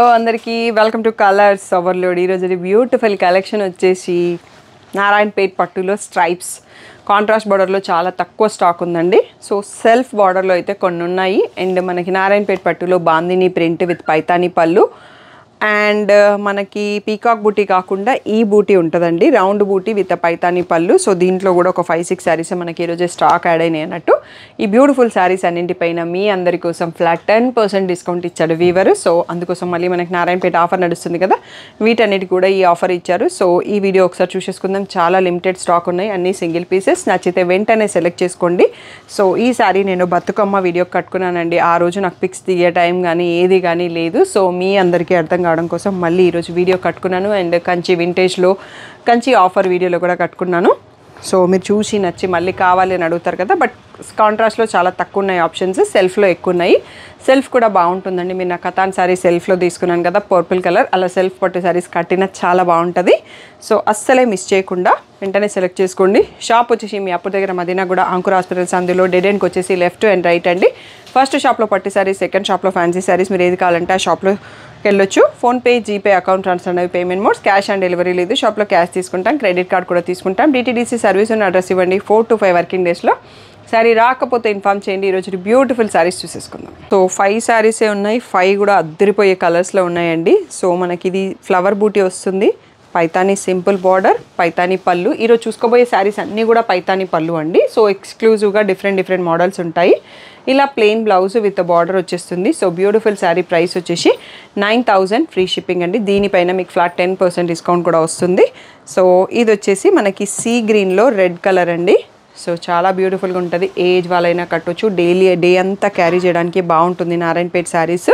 Hello అందరికీ welcome to colours overload. ఈరోజు beautiful collection వచ్చేసి నారాయణపేట్ పట్టులో స్ట్రైప్స్ కాంట్రాస్ట్ బార్డర్లో చాలా తక్కువ స్టాక్ ఉందండి. సో సెల్ఫ్ బార్డర్లో అయితే కొన్ని ఉన్నాయి. అండ్ మనకి నారాయణపేట్ పట్టులో బాందిని ప్రింట్ విత్ పైతాని పళ్ళు అండ్ మనకి పీకాక్ బూటీ కాకుండా ఈ బూటీ ఉంటుందండి, రౌండ్ బూటీ విత్ పైతాని పళ్ళు. సో దీంట్లో కూడా ఒక 5-6 శారీస్ మనకి ఈరోజు స్టాక్ యాడ్ అయినాయి అన్నట్టు. ఈ బ్యూటిఫుల్ శారీస్ అన్నింటిపైన మీ అందరి కోసం ఫ్లాట్ 10% డిస్కౌంట్ ఇచ్చాడు వీవర్. సో అందుకోసం మళ్ళీ మనకి నారాయణపేట ఆఫర్ నడుస్తుంది కదా, వీటన్నిటికి కూడా ఈ ఆఫర్ ఇచ్చారు. సో ఈ వీడియో ఒకసారి చూసేసుకుందాం. చాలా లిమిటెడ్ స్టాక్ ఉన్నాయి, అన్ని సింగిల్ పీసెస్. నచ్చితే వెంటనే సెలెక్ట్ చేసుకోండి. సో ఈ శారీ నేను బతుకమ్మ వీడియో కట్టుకున్నానండి. ఆ రోజు నాకు పిక్స్ దిగే టైం కానీ ఏది కానీ లేదు. సో మీ అందరికీ అర్థం కావడం కోసం మళ్ళీ ఈరోజు వీడియో కట్టుకున్నాను. అండ్ కంచి వింటేజ్లో కంచి ఆఫర్ వీడియోలో కూడా కట్టుకున్నాను. సో మీరు చూసి నచ్చి మళ్ళీ కావాలి అని అడుగుతారు కదా, బట్ కాంట్రాస్ట్లో చాలా తక్కువ ఉన్నాయి ఆప్షన్స్, సెల్ఫ్లో ఎక్కువ ఉన్నాయి. సెల్ఫ్ కూడా బాగుంటుందండి. మీరు నా కథాన్ శారీ సెల్ఫ్లో తీసుకున్నాను కదా పర్పుల్ కలర్, అలా సెల్ఫ్ పట్టు శారీస్ కట్టిన చాలా బాగుంటుంది. సో అస్సలే మిస్ చేయకుండా వెంటనే సెలెక్ట్ చేసుకోండి. షాప్ వచ్చేసి మీ అప్పు దగ్గర మదీనా కూడా అంకుర్ హాస్పిటల్స్, అందులో డెడ్ ఎండ్కి వచ్చేసి లెఫ్ట్ అండ్ రైట్ అండి. ఫస్ట్ షాప్లో పట్టు శారీస్, సెకండ్ షాప్లో ఫ్యాన్సీ శారీస్. మీరు ఏది కావాలంటే ఆ షాప్లో వెళ్ళొచ్చు. ఫోన్పే, జీపే, అకౌంట్ ట్రాన్స్ఫర్ అనేవి payment modes. Cash on delivery లేదు. షాప్లో క్యాష్ తీసుకుంటాం, క్రెడిట్ కార్డ్ కూడా తీసుకుంటాం. డిటీడీసీ సర్వీస్ ఉన్న అడ్రస్ ఇవ్వండి. 4 to 5 వర్కింగ్ డేస్లో. శారీ రాకపోతే ఇన్ఫార్మ్ చేయండి. ఈరోజు బ్యూటిఫుల్ శారీస్ చూసేసుకుందాం. సో 5 శారీసే ఉన్నాయి, 5 కూడా అద్దరిపోయే కలర్స్లో ఉన్నాయండి. సో మనకి ఇది ఫ్లవర్ బూటీ వస్తుంది, పైతాని సింపుల్ బార్డర్, పైతాని పళ్ళు. ఈరోజు చూసుకోబోయే శారీస్ అన్నీ కూడా పైతాని పళ్ళు అండి. సో ఎక్స్క్లూజివ్గా డిఫరెంట్ మోడల్స్ ఉంటాయి. ఇలా ప్లెయిన్ బ్లౌజ్ విత్ బార్డర్ వచ్చేస్తుంది. సో బ్యూటిఫుల్ శారీ ప్రైస్ వచ్చేసి 9,000 ఫ్రీ షిప్పింగ్ అండి. దీనిపైన మీకు ఫ్లాట్ 10% డిస్కౌంట్ కూడా వస్తుంది. సో ఇది వచ్చేసి మనకి సీ గ్రీన్లో రెడ్ కలర్ అండి. సో చాలా బ్యూటిఫుల్గా ఉంటుంది, ఏజ్ వాళ్ళైనా కట్టొచ్చు, డే అంతా క్యారీ చేయడానికి బాగుంటుంది. నారాయణపేట్ శారీస్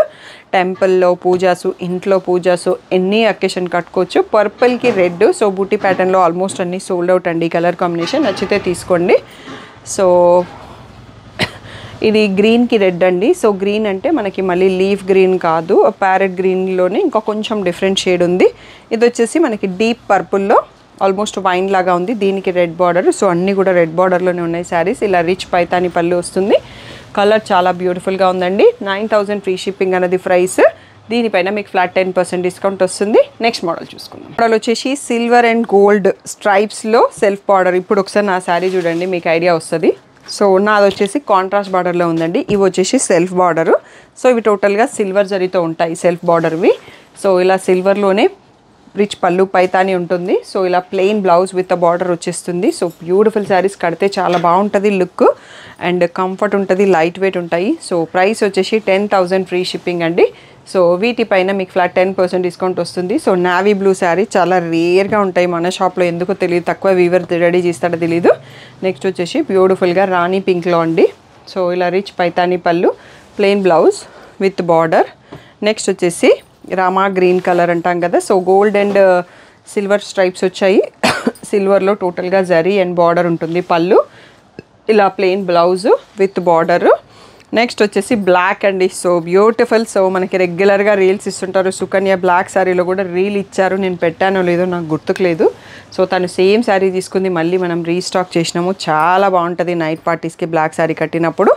టెంపుల్లో పూజాసు, ఇంట్లో పూజాసు, ఎన్ని అకేషన్ కట్టుకోవచ్చు. పర్పుల్కి రెడ్, సో బూటీ ప్యాటర్న్లో ఆల్మోస్ట్ అన్నీ సోల్డ్ అవుట్ అండి. కలర్ కాంబినేషన్ నచ్చితే తీసుకోండి. సో ఇది గ్రీన్కి రెడ్ అండి. సో గ్రీన్ అంటే మనకి మళ్ళీ లీఫ్ గ్రీన్ కాదు, ప్యారెట్ గ్రీన్లోనే ఇంకా కొంచెం డిఫరెంట్ షేడ్ ఉంది. ఇది వచ్చేసి మనకి డీప్ పర్పుల్లో ఆల్మోస్ట్ వైన్ లాగా ఉంది, దీనికి రెడ్ బార్డర్. సో అన్నీ కూడా రెడ్ బార్డర్లోనే ఉన్నాయి శారీస్. ఇలా రిచ్ పైతాని పళ్ళు వస్తుంది. కలర్ చాలా బ్యూటిఫుల్గా ఉందండి. 9,000 ఫ్రీ షిప్పింగ్ అనేది ప్రైస్. దీనిపైన మీకు ఫ్లాట్ 10% డిస్కౌంట్ వస్తుంది. నెక్స్ట్ మోడల్ చూసుకుందాం. మోడల్ వచ్చేసి సిల్వర్ అండ్ గోల్డ్ స్ట్రైప్స్లో సెల్ఫ్ బార్డర్. ఇప్పుడు ఒకసారి నా శారీ చూడండి, మీకు ఐడియా వస్తుంది. సో నాది వచ్చేసి కాంట్రాస్ట్ బార్డర్లో ఉందండి. ఇవి వచ్చేసి సెల్ఫ్ బార్డరు. సో ఇవి టోటల్గా సిల్వర్ జరీతో ఉంటాయి సెల్ఫ్ బార్డర్వి. సో ఇలా సిల్వర్లోనే రిచ్ పళ్ళు పైతాని ఉంటుంది. సో ఇలా ప్లెయిన్ బ్లౌజ్ విత్ బార్డర్ వచ్చేస్తుంది. సో బ్యూటిఫుల్ శారీస్ కడితే చాలా బాగుంటుంది లుక్ అండ్ కంఫర్ట్ ఉంటుంది, లైట్ వెయిట్ ఉంటాయి. సో ప్రైస్ వచ్చేసి 10,000 ఫ్రీ షిప్పింగ్ అండి. సో వీటిపైన మీకు ఫ్లాట్ 10% డిస్కౌంట్ వస్తుంది. సో నావీ బ్లూ శారీ చాలా రేర్గా ఉంటాయి మన షాప్లో, ఎందుకో తెలియదు, తక్కువ వీవర్ రెడీ చేస్తాడో తెలీదు. నెక్స్ట్ వచ్చేసి బ్యూటిఫుల్గా రాణి పింక్లో అండి. సో ఇలా రిచ్ పైతాని పళ్ళు, plain blouse with border. Next వచ్చేసి రామా గ్రీన్ కలర్ అంటాం కదా. So gold and silver stripes వచ్చాయి. సిల్వర్లో టోటల్గా జరీ అండ్ బార్డర్ ఉంటుంది. పళ్ళు ఇలా plain blouse with border. Next వచ్చేసి బ్లాక్ అండి. So beautiful. సో మనకి రెగ్యులర్గా రీల్స్ ఇస్తుంటారు. సుకన్య బ్లాక్ శారీలో కూడా రీల్ ఇచ్చారు, నేను పెట్టానో లేదో నాకు గుర్తుకులేదు. సో తను సేమ్ శారీ తీసుకుంది, మళ్ళీ మనం రీస్టాక్ చేసినాము. చాలా బాగుంటుంది నైట్ పార్టీస్కి బ్లాక్ శారీ కట్టినప్పుడు.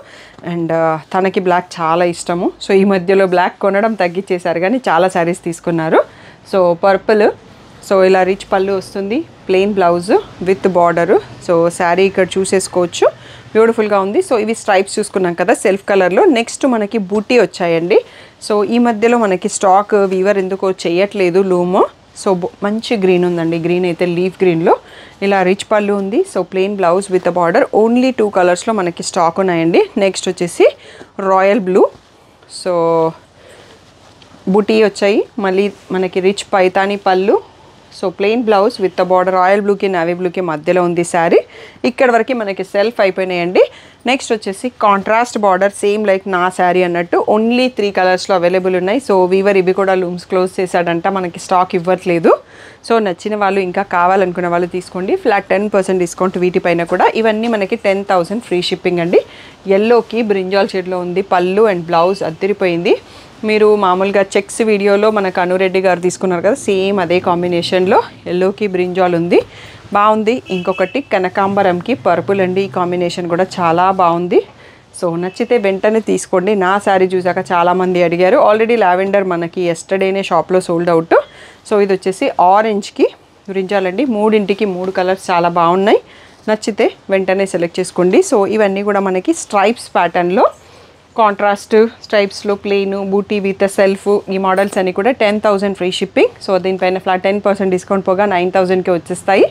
అండ్ తనకి బ్లాక్ చాలా ఇష్టము. సో ఈ మధ్యలో బ్లాక్ కొనడం తగ్గించేశారు, కానీ చాలా శారీస్ తీసుకున్నారు. సో పర్పుల్, సో ఇలా రిచ్ పళ్ళు వస్తుంది, plain blouse with border. So sari ఇక్కడ చూసేసుకోవచ్చు, బ్యూటిఫుల్గా ఉంది. సో ఇవి స్ట్రైప్స్ చూసుకున్నాం కదా సెల్ఫ్ కలర్లో. నెక్స్ట్ మనకి బూటీ వచ్చాయండి. సో ఈ మధ్యలో మనకి స్టాక్ వీవర్ ఎందుకో చేయట్లేదు లూమో. సో మంచి గ్రీన్ ఉందండి, గ్రీన్ అయితే లీఫ్ గ్రీన్లో ఇలా రిచ్ పళ్ళు ఉంది. So plain blouse with border. Only 2 కలర్స్లో మనకి స్టాక్ ఉన్నాయండి. నెక్స్ట్ వచ్చేసి రాయల్ బ్లూ. సో బూటీ వచ్చాయి, మళ్ళీ మనకి రిచ్ పైతాని పళ్ళు. So plain blouse with border. Royal బ్లూకి నావీ బ్లూకి మధ్యలో ఉంది శారీ. ఇక్కడ వరకు మనకి సెల్ఫ్ అయిపోయినాయండి. నెక్స్ట్ వచ్చేసి కాంట్రాస్ట్ బార్డర్, సేమ్ లైక్ నా శారీ అన్నట్టు. ఓన్లీ 3 కలర్స్లో అవైలబుల్ ఉన్నాయి. సో వీవర్ ఇవి కూడా లూమ్స్ క్లోజ్ చేశాడంట, మనకి స్టాక్ ఇవ్వట్లేదు. సో నచ్చిన వాళ్ళు, ఇంకా కావాలనుకున్న వాళ్ళు తీసుకోండి. ఫ్లాట్ 10% డిస్కౌంట్ వీటిపైన కూడా. ఇవన్నీ మనకి 10,000 ఫ్రీ షిప్పింగ్ అండి. ఎల్లోకి బ్రింజాల్ షేడ్లో ఉంది పళ్ళు అండ్ బ్లౌజ్ అద్దరిపోయింది. మీరు మామూలుగా చెక్స్ వీడియోలో మనకు అనురెడ్డి గారు తీసుకున్నారు కదా, సేమ్ అదే కాంబినేషన్లో ఎల్లోకి బ్రింజాల్ ఉంది, బాగుంది. ఇంకొకటి కనకాంబరంకి పర్పుల్ అండి. ఈ కాంబినేషన్ కూడా చాలా బాగుంది. సో నచ్చితే వెంటనే తీసుకోండి. నా శారీ చూసాక చాలామంది అడిగారు. ఆల్రెడీ లావెండర్ మనకి ఎస్టర్డేనే షాప్లో సోల్డ్ అవుట్. సో ఇది వచ్చేసి ఆరెంజ్కి బ్రింజాలండి. మూడింటికి 3 కలర్స్ చాలా బాగున్నాయి. నచ్చితే వెంటనే సెలెక్ట్ చేసుకోండి. సో ఇవన్నీ కూడా మనకి స్ట్రైప్స్ ప్యాటర్న్లో, కాంట్రాస్ట్ స్ట్రైప్స్లో, ప్లెయిన్, బూటీ విత్ సెల్ఫ్, ఈ మోడల్స్ అన్నీ కూడా 10,000 ఫ్రీ షిప్పింగ్. సో దీనిపైన ఫ్లాట్ 10% డిస్కౌంట్ పోగా 9,000కి వచ్చేస్తాయి.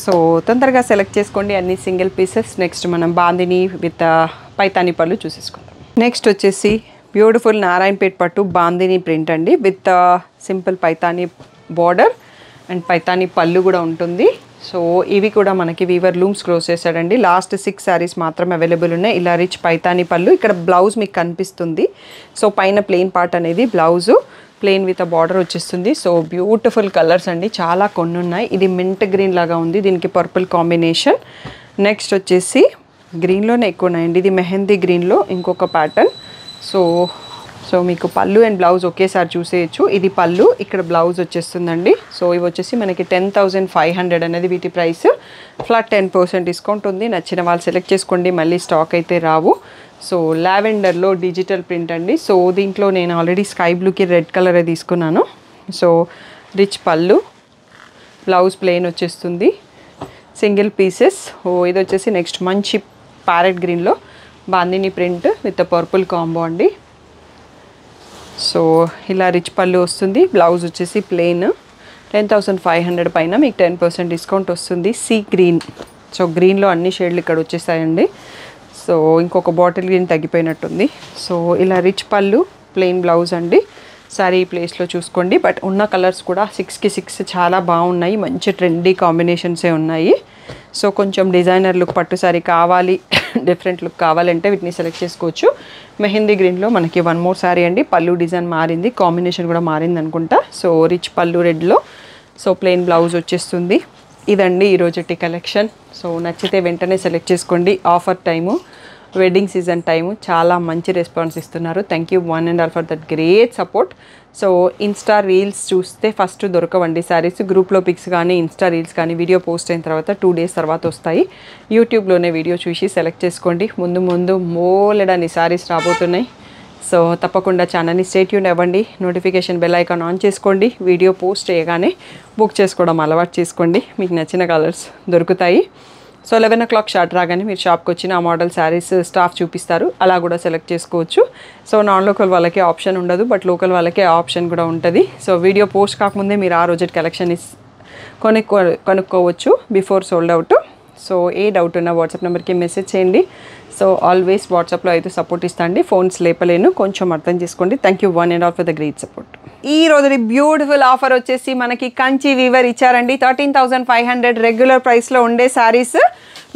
సో తొందరగా సెలెక్ట్ చేసుకోండి. అన్ని సింగిల్ పీసెస్. నెక్స్ట్ మనం బాందిని విత్ పైతాని పళ్ళు చూసేసుకుందాం. నెక్స్ట్ వచ్చేసి బ్యూటిఫుల్ నారాయణపేట్ పట్టు బాందిని ప్రింట్ అండి, with simple Paithani border and Paithani పళ్ళు కూడా ఉంటుంది. సో ఇవి కూడా మనకి వీవర్ లూమ్స్ క్లోజ్ చేశాడండి. లాస్ట్ 6 శారీస్ మాత్రమే అవైలబుల్ ఉన్నాయి. ఇలా రిచ్ పైతాని పళ్ళు. ఇక్కడ బ్లౌజ్ మీకు కనిపిస్తుంది. సో పైన ప్లెయిన్ పార్ట్ అనేది బ్లౌజు, ప్లెయిన్ విత్ బార్డర్ వచ్చేస్తుంది. సో బ్యూటిఫుల్ కలర్స్ అండి, చాలా కొన్ని ఉన్నాయి. ఇది మింట్ గ్రీన్ లాగా ఉంది, దీనికి పర్పుల్ కాంబినేషన్. నెక్స్ట్ వచ్చేసి గ్రీన్లోనే ఎక్కువ ఉన్నాయండి. ఇది మెహందీ గ్రీన్లో ఇంకొక ప్యాటర్న్. సో మీకు పళ్ళు అండ్ బ్లౌజ్ ఒకేసారి చూసేయచ్చు. ఇది పళ్ళు, ఇక్కడ బ్లౌజ్ వచ్చేస్తుందండి. సో ఇవి వచ్చేసి మనకి 10,500 అనేది వీటి ప్రైస్. ఫ్లాట్ 10% డిస్కౌంట్ ఉంది. నచ్చిన వాళ్ళు సెలెక్ట్ చేసుకోండి, మళ్ళీ స్టాక్ అయితే రావు. సో లావెండర్లో డిజిటల్ ప్రింట్ అండి. సో దీంట్లో నేను ఆల్రెడీ స్కై బ్లూకి రెడ్ కలరే తీసుకున్నాను. సో రిచ్ పళ్ళు, బ్లౌజ్ ప్లెయిన్ వచ్చేస్తుంది, సింగిల్ పీసెస్. ఇది వచ్చేసి నెక్స్ట్ మంచి ప్యారెట్ గ్రీన్లో bandhani print with purple combo అండి. సో ఇలా రిచ్ పళ్ళు వస్తుంది, బ్లౌజ్ వచ్చేసి ప్లెయిన్. 10,500 పైన మీకు 10% డిస్కౌంట్ వస్తుంది. Sea green. సో గ్రీన్లో అన్ని షేడ్లు ఇక్కడ వచ్చేసాయండి. సో ఇంకొక బాటిల్ గ్రీన్ తగ్గిపోయినట్టుంది. సో ఇలా రిచ్ పళ్ళు, ప్లెయిన్ బ్లౌజ్ అండి. సారీ ప్లేస్లో చూసుకోండి. బట్ ఉన్న కలర్స్ కూడా 6కి 6 చాలా బాగున్నాయి. మంచి ట్రెండీ కాంబినేషన్సే ఉన్నాయి. సో కొంచెం డిజైనర్ లుక్ పట్టు సారీ కావాలి, డిఫరెంట్ లుక్ కావాలంటే వీటిని సెలెక్ట్ చేసుకోవచ్చు. మెహందీ గ్రీన్లో మనకి 1 మోర్ సారీ అండి. పళ్ళు డిజైన్ మారింది, కాంబినేషన్ కూడా మారింది అనుకుంటా. సో రిచ్ పళ్ళు రెడ్లో, సో ప్లెయిన్ బ్లౌజ్ వచ్చేస్తుంది. ఇదండి ఈరోజుటి కలెక్షన్. సో నచ్చితే వెంటనే సెలెక్ట్ చేసుకోండి. Offer time, wedding season time, చాలా మంచి రెస్పాన్స్ ఇస్తున్నారు. Thank you one and all for that great support. So Insta reels చూస్తే ఫస్ట్ దొరకవండి శారీస్. గ్రూప్లో పిక్స్ కానీ ఇన్స్టా రీల్స్ కానీ వీడియో పోస్ట్ అయిన తర్వాత 2 days తర్వాత వస్తాయి. యూట్యూబ్లోనే వీడియో చూసి సెలెక్ట్ చేసుకోండి. ముందు ముందు మోలెడని శారీస్ రాబోతున్నాయి. సో తప్పకుండా ఛానల్ని స్టే ట్యూన్ అవ్వండి. నోటిఫికేషన్ బెల్ ఐకాన్ ఆన్ చేసుకోండి. వీడియో పోస్ట్ చేయగానే బుక్ చేసుకోవడం అలవాటు చేసుకోండి. మీకు నచ్చిన కలర్స్ దొరుకుతాయి. సో 11 o'clock షార్ట్ రాగానే మీరు షాప్కి వచ్చిన ఆ మోడల్ శారీస్ స్టాఫ్ చూపిస్తారు, అలా కూడా సెలెక్ట్ చేసుకోవచ్చు. సో నాన్ లోకల్ వాళ్ళకి ఆప్షన్ ఉండదు, బట్ లోకల్ వాళ్ళకే ఆప్షన్ కూడా ఉంటుంది. సో వీడియో పోస్ట్ కాకముందే మీరు ఆ రోజు కలెక్షన్ కొనుక్కోవచ్చు బిఫోర్ సోల్డ్ అవుట్. సో ఏ డౌట్ ఉన్నా వాట్సాప్ నెంబర్కి మెసేజ్ చేయండి. సో ఆల్వేస్ వాట్సాప్లో అయితే సపోర్ట్ ఇస్తాండి. ఫోన్స్ లేపలేను, కొంచెం అర్థం చేసుకోండి. Thank you one and all for the great support. ఈ రోజు బ్యూటిఫుల్ ఆఫర్ వచ్చేసి మనకి కంచి వీవర్ ఇచ్చారండి. 13,500 రెగ్యులర్ ప్రైస్లో ఉండే శారీస్,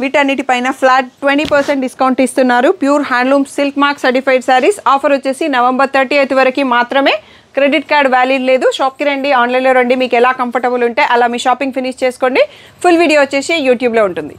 వీటన్నిటిపైన ఫ్లాట్ 20% డిస్కౌంట్ ఇస్తున్నారు. Pure handloom silk mark certified saris. Offer వచ్చేసి November 30th వరకు మాత్రమే. క్రెడిట్ కార్డ్ వ్యాలిడ్ లేదు. షాప్కి రండి, ఆన్లైన్లో రండి, మీకు ఎలా కంఫర్టబుల్ ఉంటే అలా మీ షాపింగ్ ఫినిష్ చేసుకోండి. ఫుల్ వీడియో వచ్చేసి యూట్యూబ్లో ఉంటుంది.